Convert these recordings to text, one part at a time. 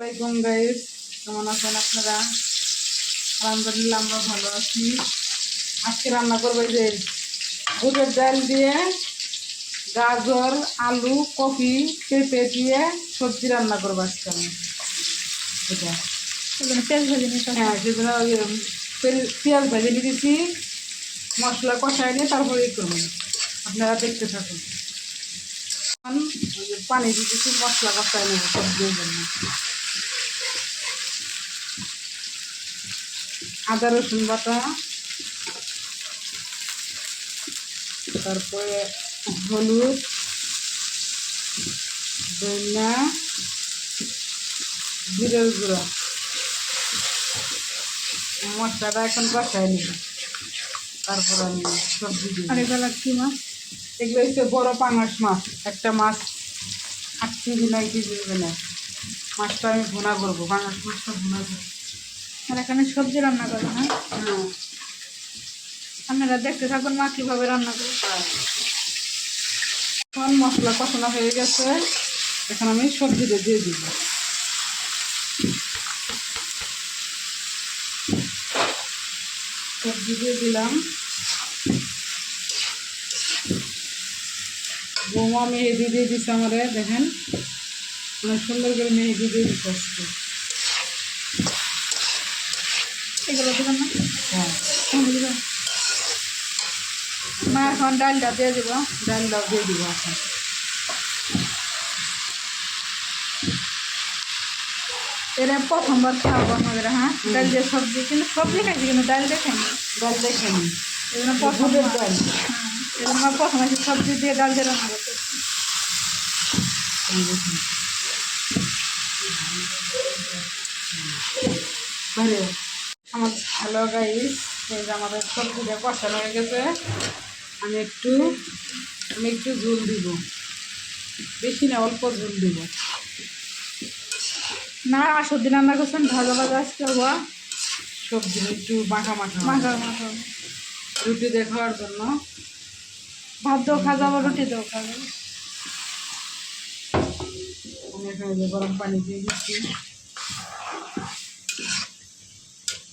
আসসালামাইকুম গাইস, কেমন আছেন আপনারা? আলহামদুলিল্লাহ আমরা ভালো আছি। আজকে রান্না করবো এই যে বুটের ডাল দিয়ে গাজর, আলু, কপি, পেঁপে দিয়ে সবজি রান্না করবো আজকে আমি। এটা হ্যাঁ, সেজন্য পেঁয়াজ ভেজে নিয়েছি, মশলা কষাই নিয়ে তারপরে করবেন। আপনারা দেখতে থাকুন। পানি দিয়েছি, মশলা কষাই নেব সবজির জন্য। আদা রসুন বাটা, তারপরে হলুদ, ধনিয়া, জিরের গুঁড়া, মশলাটা এখন কষাই নিব। তারপর আমি সবজি দিব। আর এগুলো কি মাছ? এগুলো হচ্ছে বড় পাঙাশ মাছ। একটা মাছ 8 কেজি 9 কেজি হবে না। মাছটা আমি ভুনা করবো, পাঙাশ মাছটা ভুনা করবো। আর এখানে সবজি রান্না করবো। হ্যাঁ, হ্যাঁ, আপনারা দেখতে থাকুন মা কীভাবে রান্না করবো। এখন মশলা কষানো হয়ে গেছে, এখন আমি সবজিটা দিয়ে দিব। সবজি দিয়ে দিলাম। বৌমা মেহেদি দিয়ে দিচ্ছে আমারে, দেখেন অনেক সুন্দর করে মেহেদি দিয়ে দিচ্ছে আজকে। এগুলো দেবেন না? হ্যাঁ, মা এখন ডালটা দিয়ে দিব। ডালটাও দিয়ে দিব এখন। এরা প্রথমবার খাওয়াবো আমাদের। হ্যাঁ, ডাল দিয়ে সবজি, কিন্তু সবজি খাইছি কিন্তু ডাল দিয়ে খাইনি। ডাল দেখেনি, এই জন্য প্রথম দুধের ডাল। এই জন্য আমার প্রথম আছে সবজি দিয়ে ডাল দিয়ে রান্না করতে। ঘরে আমার ভালো গাইস, এই যে আমাদের সবজিটা কষানো হয়ে গেছে। আমি একটু ঝোল দিব, বেশি না, অল্প ঝোল দিব। না, সবজি রান্না করছেন ভাজা ভাজা আজকে হওয়া সবজি একটু মাখা মাখা মাখা মাখা। রুটি দিয়ে খাওয়ার জন্য। ভাত দিয়েও খাওয়া যাবো, রুটি দিয়েও খাওয়া যাবে। আমি এখানে যে গরম পানি দিয়ে দিচ্ছি,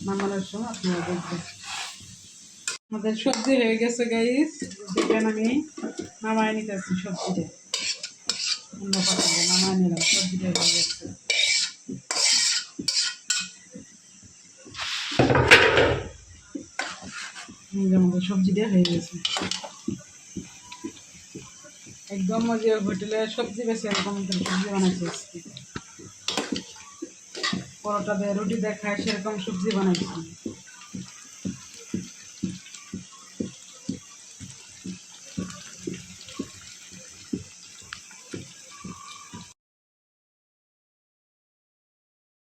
নামানোর সময় আপনারা দেখবেন। আমাদের সবজি হয়ে গেছে গাইস, দেখেন আমি নামায় নিতেছি সবজিটা। অন্য পাত্রে নামায় নিলাম, সবজিটা হয়ে গেছে। আমাদের সবজিটা হয়ে গেছে একদম। ওই যে হোটেলে সবজি বেশি এরকম সবজি বানাইছে আজকে। পরোটা দিয়ে রুটি দিয়ে খায় সেরকম সবজি বানাইছি।